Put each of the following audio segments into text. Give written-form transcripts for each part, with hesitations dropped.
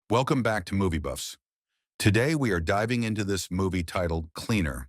Welcome back to Movie Buffs. Today we are diving into this movie titled Cleaner,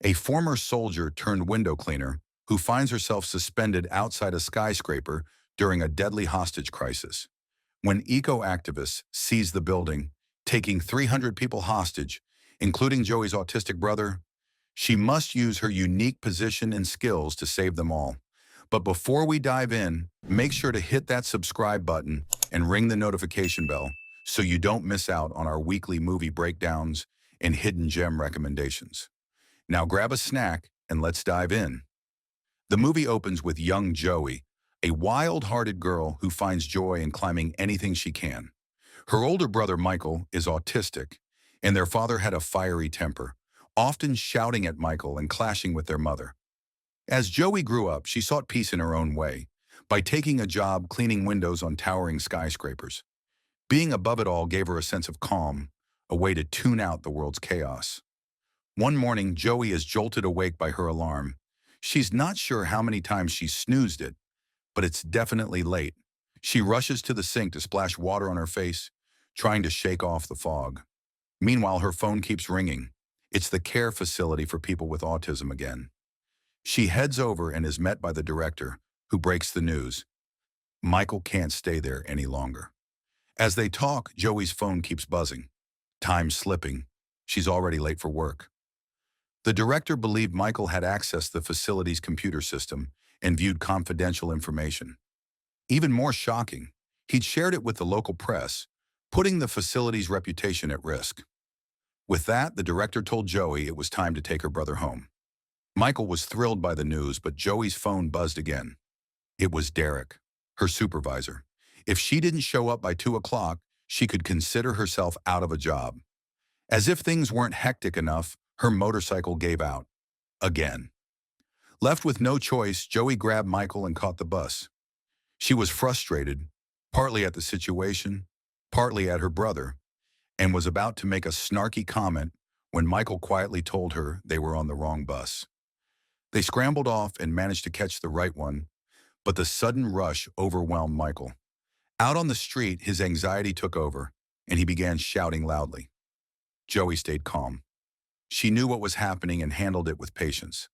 a former soldier turned window cleaner who finds herself suspended outside a skyscraper during a deadly hostage crisis. When eco-activists seize the building, taking 300 people hostage, including Joey's autistic brother, she must use her unique position and skills to save them all. But before we dive in, make sure to hit that subscribe button and ring the notification bell so you don't miss out on our weekly movie breakdowns and hidden gem recommendations. Now grab a snack and let's dive in. The movie opens with young Joey, a wild-hearted girl who finds joy in climbing anything she can. Her older brother Michael is autistic, and their father had a fiery temper, often shouting at Michael and clashing with their mother. As Joey grew up, she sought peace in her own way, by taking a job cleaning windows on towering skyscrapers. Being above it all gave her a sense of calm, a way to tune out the world's chaos. One morning, Joey is jolted awake by her alarm. She's not sure how many times she snoozed it, but it's definitely late. She rushes to the sink to splash water on her face, trying to shake off the fog. Meanwhile, her phone keeps ringing. It's the care facility for people with autism again. She heads over and is met by the director, who breaks the news. Michael can't stay there any longer. As they talk, Joey's phone keeps buzzing. Time's slipping. She's already late for work. The director believed Michael had accessed the facility's computer system and viewed confidential information. Even more shocking, he'd shared it with the local press, putting the facility's reputation at risk. With that, the director told Joey it was time to take her brother home. Michael was thrilled by the news, but Joey's phone buzzed again. It was Derek, her supervisor. If she didn't show up by 2 o'clock, she could consider herself out of a job. As if things weren't hectic enough, her motorcycle gave out. Again. Left with no choice, Joey grabbed Michael and caught the bus. She was frustrated, partly at the situation, partly at her brother, and was about to make a snarky comment when Michael quietly told her they were on the wrong bus. They scrambled off and managed to catch the right one, but the sudden rush overwhelmed Michael. Out on the street, his anxiety took over, and he began shouting loudly. Joey stayed calm. She knew what was happening and handled it with patience.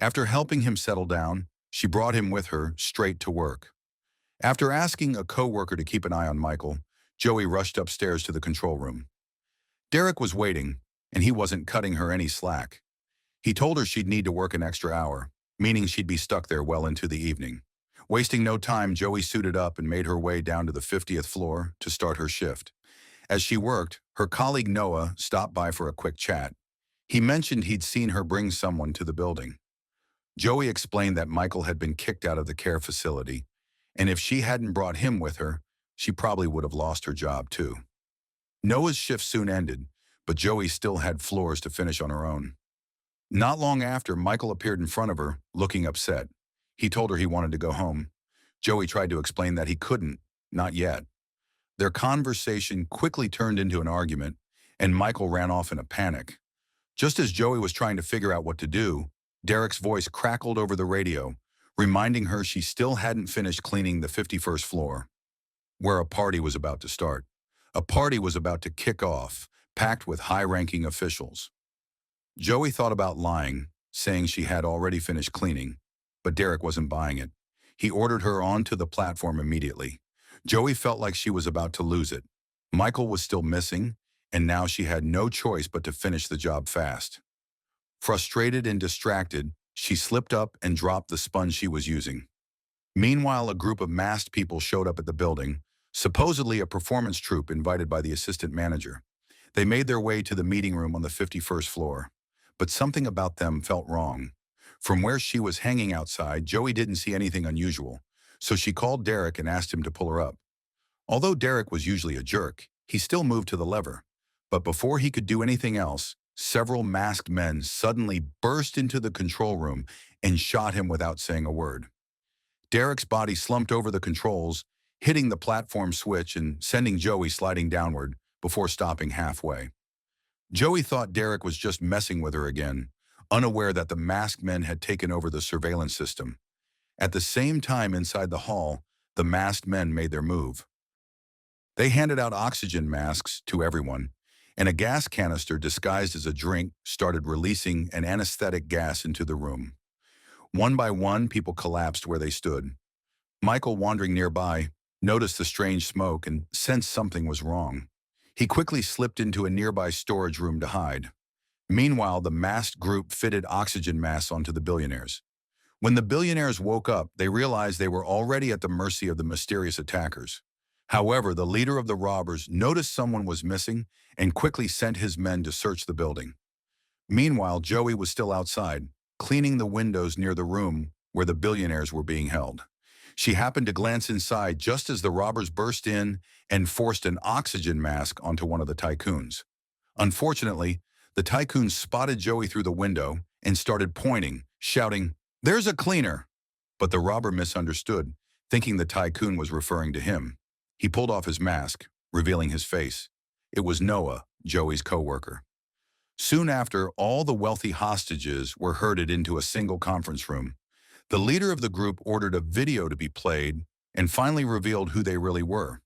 After helping him settle down, she brought him with her straight to work. After asking a coworker to keep an eye on Michael, Joey rushed upstairs to the control room. Derek was waiting, and he wasn't cutting her any slack. He told her she'd need to work an extra hour, meaning she'd be stuck there well into the evening. Wasting no time, Joey suited up and made her way down to the 50th floor to start her shift. As she worked, her colleague Noah stopped by for a quick chat. He mentioned he'd seen her bring someone to the building. Joey explained that Michael had been kicked out of the care facility, and if she hadn't brought him with her, she probably would have lost her job too. Noah's shift soon ended, but Joey still had floors to finish on her own. Not long after, Michael appeared in front of her, looking upset. He told her he wanted to go home. Joey tried to explain that he couldn't, not yet. Their conversation quickly turned into an argument, and Michael ran off in a panic. Just as Joey was trying to figure out what to do, Derek's voice crackled over the radio, reminding her she still hadn't finished cleaning the 51st floor, where a party was about to start. A party was about to kick off, packed with high-ranking officials. Joey thought about lying, saying she had already finished cleaning, but Derek wasn't buying it. He ordered her onto the platform immediately. Joey felt like she was about to lose it. Michael was still missing, and now she had no choice but to finish the job fast. Frustrated and distracted, she slipped up and dropped the sponge she was using. Meanwhile, a group of masked people showed up at the building, supposedly a performance troupe invited by the assistant manager. They made their way to the meeting room on the 51st floor, but something about them felt wrong. From where she was hanging outside, Joey didn't see anything unusual, so she called Derek and asked him to pull her up. Although Derek was usually a jerk, he still moved to the lever. But before he could do anything else, several masked men suddenly burst into the control room and shot him without saying a word. Derek's body slumped over the controls, hitting the platform switch and sending Joey sliding downward before stopping halfway. Joey thought Derek was just messing with her again, unaware that the masked men had taken over the surveillance system. At the same time inside the hall, the masked men made their move. They handed out oxygen masks to everyone, and a gas canister disguised as a drink started releasing an anesthetic gas into the room. One by one, people collapsed where they stood. Michael, wandering nearby, noticed the strange smoke and sensed something was wrong. He quickly slipped into a nearby storage room to hide. Meanwhile, the masked group fitted oxygen masks onto the billionaires. When the billionaires woke up, they realized they were already at the mercy of the mysterious attackers. However, the leader of the robbers noticed someone was missing and quickly sent his men to search the building. Meanwhile, Joey was still outside, cleaning the windows near the room where the billionaires were being held. She happened to glance inside just as the robbers burst in and forced an oxygen mask onto one of the tycoons. Unfortunately, the tycoon spotted Joey through the window and started pointing, shouting, "There's a cleaner!" But the robber misunderstood, thinking the tycoon was referring to him. He pulled off his mask, revealing his face. It was Noah, Joey's co-worker. Soon after, all the wealthy hostages were herded into a single conference room. The leader of the group ordered a video to be played and finally revealed who they really were.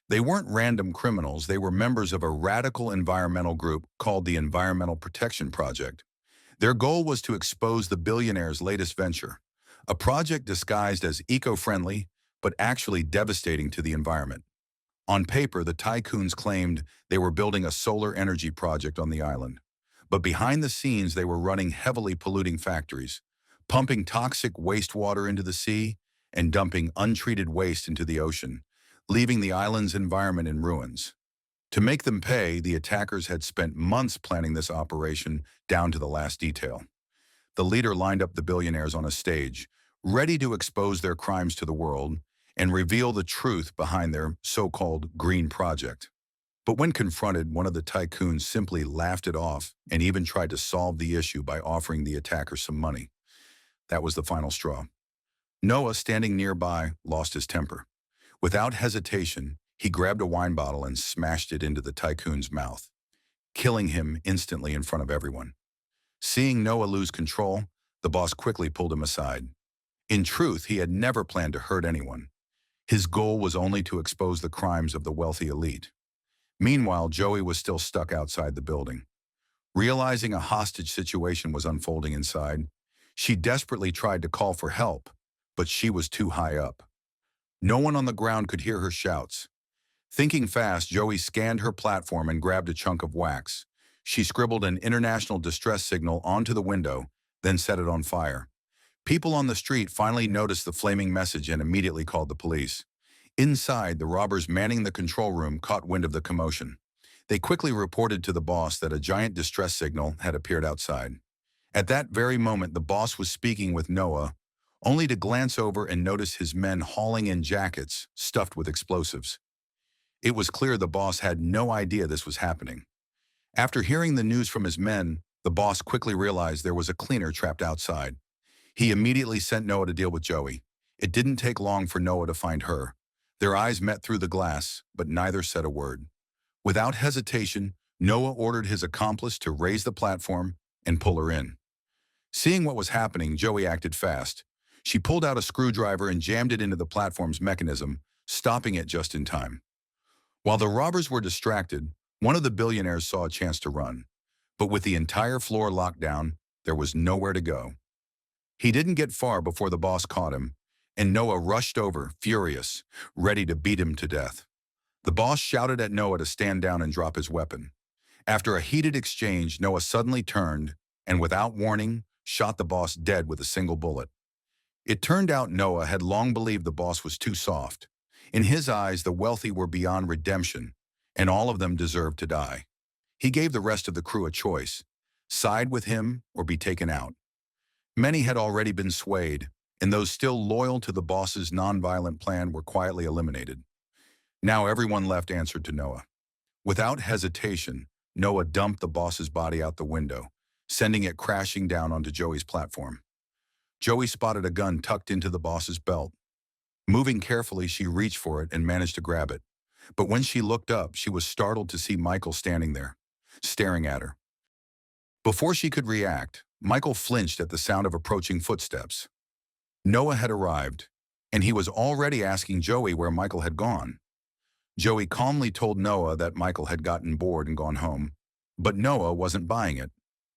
They weren't random criminals, they were members of a radical environmental group called the Environmental Protection Project. Their goal was to expose the billionaire's latest venture, a project disguised as eco-friendly, but actually devastating to the environment. On paper, the tycoons claimed they were building a solar energy project on the island. But behind the scenes, they were running heavily polluting factories, pumping toxic wastewater into the sea and dumping untreated waste into the ocean, leaving the island's environment in ruins. To make them pay, the attackers had spent months planning this operation down to the last detail. The leader lined up the billionaires on a stage, ready to expose their crimes to the world and reveal the truth behind their so-called green project. But when confronted, one of the tycoons simply laughed it off and even tried to solve the issue by offering the attacker some money. That was the final straw. Noah, standing nearby, lost his temper. Without hesitation, he grabbed a wine bottle and smashed it into the tycoon's mouth, killing him instantly in front of everyone. Seeing Noah lose control, the boss quickly pulled him aside. In truth, he had never planned to hurt anyone. His goal was only to expose the crimes of the wealthy elite. Meanwhile, Joey was still stuck outside the building. Realizing a hostage situation was unfolding inside, she desperately tried to call for help, but she was too high up. No one on the ground could hear her shouts. Thinking fast, Joey scanned her platform and grabbed a chunk of wax. She scribbled an international distress signal onto the window, then set it on fire. People on the street finally noticed the flaming message and immediately called the police. Inside, the robbers manning the control room caught wind of the commotion. They quickly reported to the boss that a giant distress signal had appeared outside. At that very moment, the boss was speaking with Noah, only to glance over and notice his men hauling in jackets stuffed with explosives. It was clear the boss had no idea this was happening. After hearing the news from his men, the boss quickly realized there was a cleaner trapped outside. He immediately sent Noah to deal with Joey. It didn't take long for Noah to find her. Their eyes met through the glass, but neither said a word. Without hesitation, Noah ordered his accomplice to raise the platform and pull her in. Seeing what was happening, Joey acted fast. She pulled out a screwdriver and jammed it into the platform's mechanism, stopping it just in time. While the robbers were distracted, one of the billionaires saw a chance to run. But with the entire floor locked down, there was nowhere to go. He didn't get far before the boss caught him, and Noah rushed over, furious, ready to beat him to death. The boss shouted at Noah to stand down and drop his weapon. After a heated exchange, Noah suddenly turned and, without warning, shot the boss dead with a single bullet. It turned out Noah had long believed the boss was too soft. In his eyes, the wealthy were beyond redemption, and all of them deserved to die. He gave the rest of the crew a choice: side with him or be taken out. Many had already been swayed, and those still loyal to the boss's nonviolent plan were quietly eliminated. Now everyone left answered to Noah. Without hesitation, Noah dumped the boss's body out the window, sending it crashing down onto Joey's platform. Joey spotted a gun tucked into the boss's belt. Moving carefully, she reached for it and managed to grab it. But when she looked up, she was startled to see Michael standing there, staring at her. Before she could react, Michael flinched at the sound of approaching footsteps. Noah had arrived, and he was already asking Joey where Michael had gone. Joey calmly told Noah that Michael had gotten bored and gone home, but Noah wasn't buying it.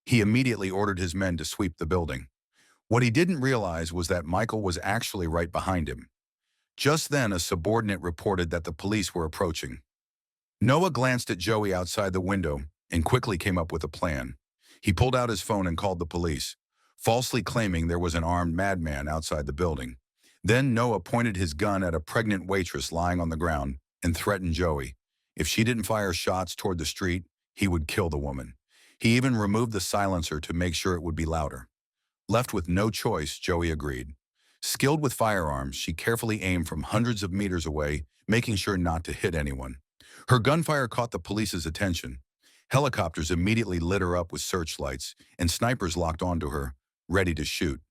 He immediately ordered his men to sweep the building. What he didn't realize was that Michael was actually right behind him. Just then, a subordinate reported that the police were approaching. Noah glanced at Joey outside the window and quickly came up with a plan. He pulled out his phone and called the police, falsely claiming there was an armed madman outside the building. Then Noah pointed his gun at a pregnant waitress lying on the ground and threatened Joey. If she didn't fire shots toward the street, he would kill the woman. He even removed the silencer to make sure it would be louder. Left with no choice, Joey agreed. Skilled with firearms, she carefully aimed from hundreds of meters away, making sure not to hit anyone. Her gunfire caught the police's attention. Helicopters immediately lit her up with searchlights, and snipers locked onto her, ready to shoot.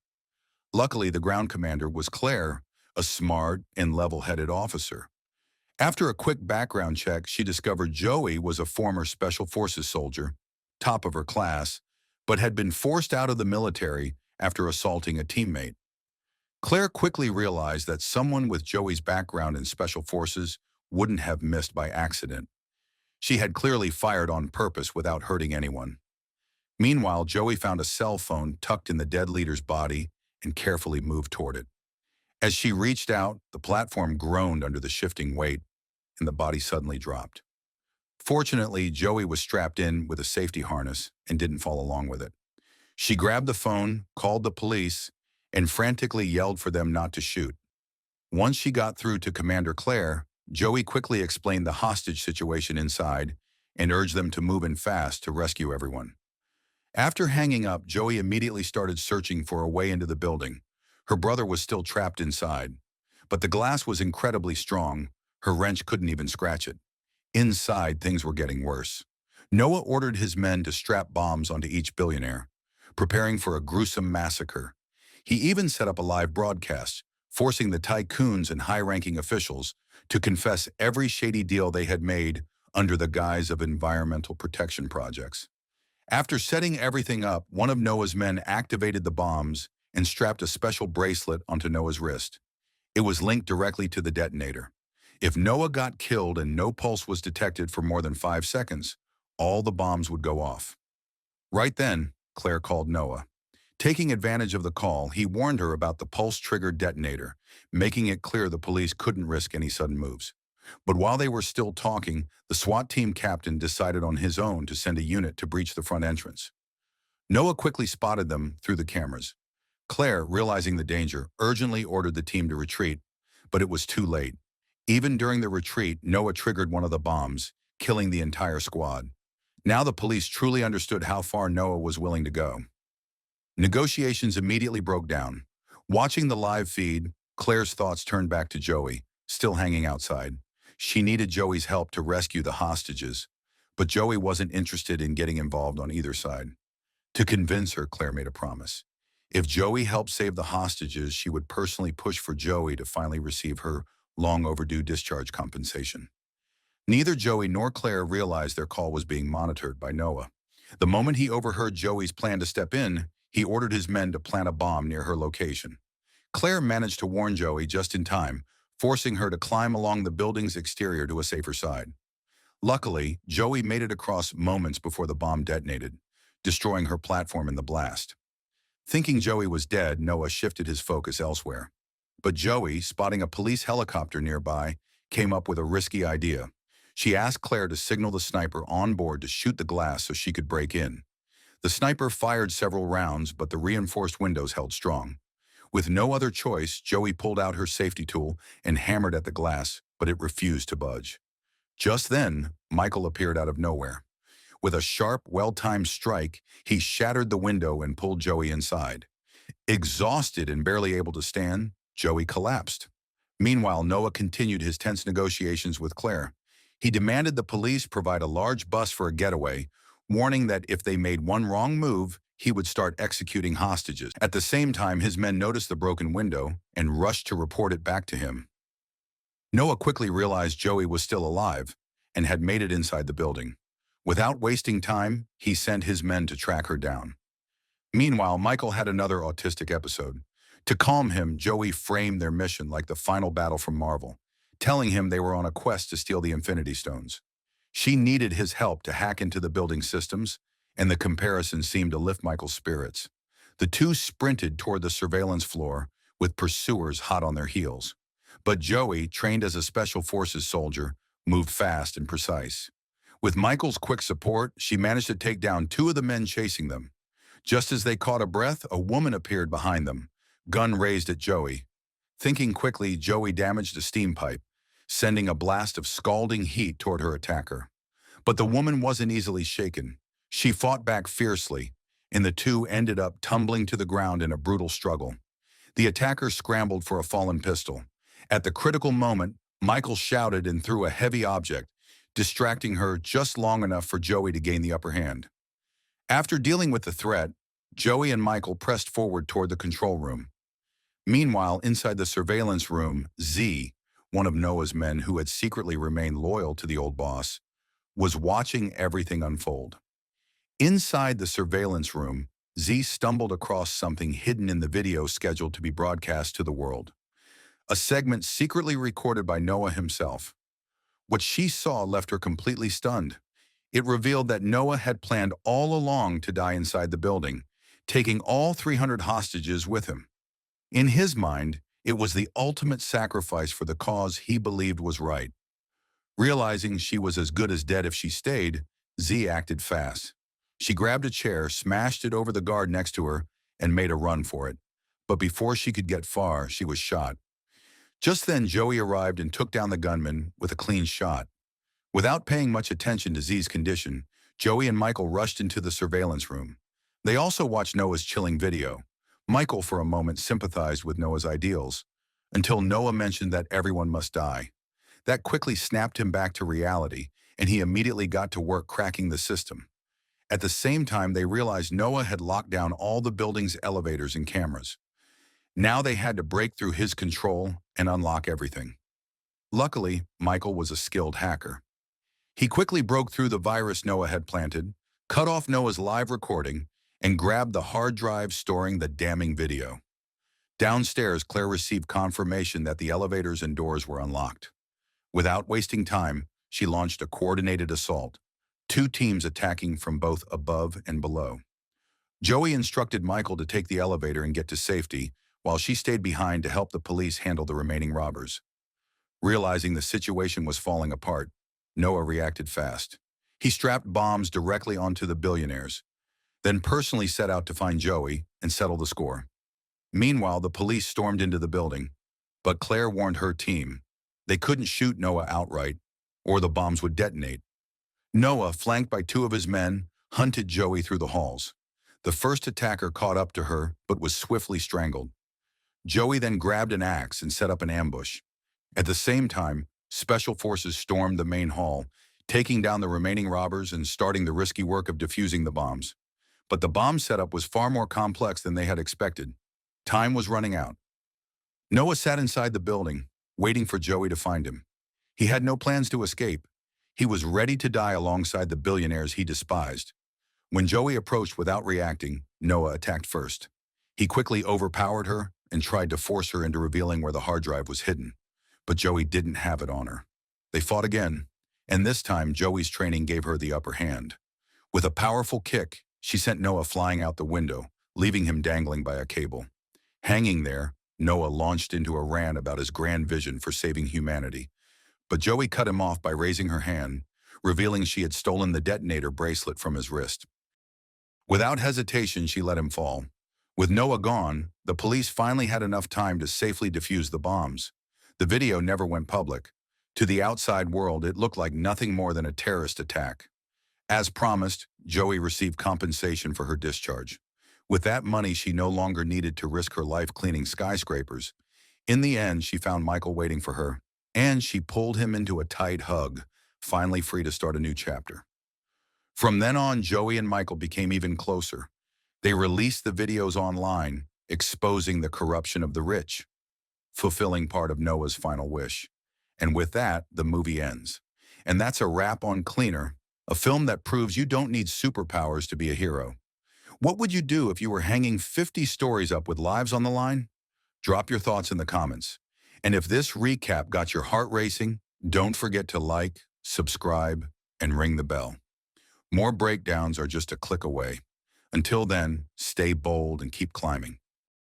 Luckily, the ground commander was Claire, a smart and level-headed officer. After a quick background check, she discovered Joey was a former Special Forces soldier, top of her class, but had been forced out of the military after assaulting a teammate. Claire quickly realized that someone with Joey's background in Special Forces wouldn't have missed by accident. She had clearly fired on purpose without hurting anyone. Meanwhile, Joey found a cell phone tucked in the dead leader's body and carefully moved toward it. As she reached out, the platform groaned under the shifting weight, and the body suddenly dropped. Fortunately, Joey was strapped in with a safety harness and didn't fall along with it. She grabbed the phone, called the police, and frantically yelled for them not to shoot. Once she got through to Commander Claire, Joey quickly explained the hostage situation inside and urged them to move in fast to rescue everyone. After hanging up, Joey immediately started searching for a way into the building. Her brother was still trapped inside, but the glass was incredibly strong. Her wrench couldn't even scratch it. Inside, things were getting worse. Noah ordered his men to strap bombs onto each billionaire, preparing for a gruesome massacre. He even set up a live broadcast, forcing the tycoons and high-ranking officials to confess every shady deal they had made under the guise of environmental protection projects. After setting everything up, one of Noah's men activated the bombs and strapped a special bracelet onto Noah's wrist. It was linked directly to the detonator. If Noah got killed and no pulse was detected for more than 5 seconds, all the bombs would go off. Right then, Claire called Noah. Taking advantage of the call, he warned her about the pulse-triggered detonator, making it clear the police couldn't risk any sudden moves. But while they were still talking, the SWAT team captain decided on his own to send a unit to breach the front entrance. Noah quickly spotted them through the cameras. Claire, realizing the danger, urgently ordered the team to retreat, but it was too late. Even during the retreat, Noah triggered one of the bombs, killing the entire squad. Now the police truly understood how far Noah was willing to go. Negotiations immediately broke down. Watching the live feed, Claire's thoughts turned back to Joey, still hanging outside. She needed Joey's help to rescue the hostages, but Joey wasn't interested in getting involved on either side. To convince her, Claire made a promise. If Joey helped save the hostages, she would personally push for Joey to finally receive her long overdue discharge compensation. Neither Joey nor Claire realized their call was being monitored by Noah. The moment he overheard Joey's plan to step in, he ordered his men to plant a bomb near her location. Claire managed to warn Joey just in time, forcing her to climb along the building's exterior to a safer side. Luckily, Joey made it across moments before the bomb detonated, destroying her platform in the blast. Thinking Joey was dead, Noah shifted his focus elsewhere. But Joey, spotting a police helicopter nearby, came up with a risky idea. She asked Claire to signal the sniper on board to shoot the glass so she could break in. The sniper fired several rounds, but the reinforced windows held strong. With no other choice, Joey pulled out her safety tool and hammered at the glass, but it refused to budge. Just then, Michael appeared out of nowhere. With a sharp, well-timed strike, he shattered the window and pulled Joey inside. Exhausted and barely able to stand, Joey collapsed. Meanwhile, Noah continued his tense negotiations with Claire. He demanded the police provide a large bus for a getaway, warning that if they made one wrong move, he would start executing hostages. At the same time, his men noticed the broken window and rushed to report it back to him. Noah quickly realized Joey was still alive and had made it inside the building. Without wasting time, he sent his men to track her down. Meanwhile, Michael had another autistic episode. To calm him, Joey framed their mission like the final battle from Marvel. telling him they were on a quest to steal the Infinity Stones. She needed his help to hack into the building systems, and the comparison seemed to lift Michael's spirits. The two sprinted toward the surveillance floor, with pursuers hot on their heels. But Joey, trained as a Special Forces soldier, moved fast and precise. With Michael's quick support, she managed to take down two of the men chasing them. Just as they caught a breath, a woman appeared behind them, gun raised at Joey. Thinking quickly, Joey damaged a steam pipe, sending a blast of scalding heat toward her attacker. But the woman wasn't easily shaken. She fought back fiercely, and the two ended up tumbling to the ground in a brutal struggle. The attacker scrambled for a fallen pistol. At the critical moment, Michael shouted and threw a heavy object, distracting her just long enough for Joey to gain the upper hand. After dealing with the threat, Joey and Michael pressed forward toward the control room. Meanwhile, inside the surveillance room, Z, one of Noah's men who had secretly remained loyal to the old boss, was watching everything unfold. Inside the surveillance room, Z stumbled across something hidden in the video scheduled to be broadcast to the world. A segment secretly recorded by Noah himself. What she saw left her completely stunned. It revealed that Noah had planned all along to die inside the building, taking all 300 hostages with him. In his mind, it was the ultimate sacrifice for the cause he believed was right. Realizing she was as good as dead if she stayed, Z acted fast. She grabbed a chair, smashed it over the guard next to her, and made a run for it. But before she could get far, she was shot. Just then, Joey arrived and took down the gunman with a clean shot. Without paying much attention to Z's condition, Joey and Michael rushed into the surveillance room. They also watched Noah's chilling video. Michael, for a moment, sympathized with Noah's ideals, until Noah mentioned that everyone must die. That quickly snapped him back to reality, and he immediately got to work cracking the system. At the same time, they realized Noah had locked down all the building's elevators and cameras. Now they had to break through his control and unlock everything. Luckily, Michael was a skilled hacker. He quickly broke through the virus Noah had planted, cut off Noah's live recording, and grabbed the hard drive storing the damning video. Downstairs, Claire received confirmation that the elevators and doors were unlocked. Without wasting time, she launched a coordinated assault, two teams attacking from both above and below. Joey instructed Michael to take the elevator and get to safety, while she stayed behind to help the police handle the remaining robbers. Realizing the situation was falling apart, Noah reacted fast. He strapped bombs directly onto the billionaires, then personally set out to find Joey and settle the score. Meanwhile, the police stormed into the building, but Claire warned her team they couldn't shoot Noah outright, or the bombs would detonate. Noah, flanked by two of his men, hunted Joey through the halls. The first attacker caught up to her, but was swiftly strangled. Joey then grabbed an axe and set up an ambush. At the same time, Special Forces stormed the main hall, taking down the remaining robbers and starting the risky work of defusing the bombs. But the bomb setup was far more complex than they had expected. Time was running out. Noah sat inside the building, waiting for Joey to find him. He had no plans to escape. He was ready to die alongside the billionaires he despised. When Joey approached without reacting, Noah attacked first. He quickly overpowered her and tried to force her into revealing where the hard drive was hidden. But Joey didn't have it on her. They fought again, and this time Joey's training gave her the upper hand. With a powerful kick, she sent Noah flying out the window, leaving him dangling by a cable. Hanging there, Noah launched into a rant about his grand vision for saving humanity. But Joey cut him off by raising her hand, revealing she had stolen the detonator bracelet from his wrist. Without hesitation, she let him fall. With Noah gone, the police finally had enough time to safely defuse the bombs. The video never went public. To the outside world, it looked like nothing more than a terrorist attack. As promised, Joey received compensation for her discharge. With that money, she no longer needed to risk her life cleaning skyscrapers. In the end, she found Michael waiting for her, and she pulled him into a tight hug, finally free to start a new chapter. From then on, Joey and Michael became even closer. They released the videos online, exposing the corruption of the rich, fulfilling part of Noah's final wish. And with that, the movie ends. And that's a wrap on Cleaner, a film that proves you don't need superpowers to be a hero. What would you do if you were hanging 50 stories up with lives on the line? Drop your thoughts in the comments. And if this recap got your heart racing, don't forget to like, subscribe, and ring the bell. More breakdowns are just a click away. Until then, stay bold and keep climbing.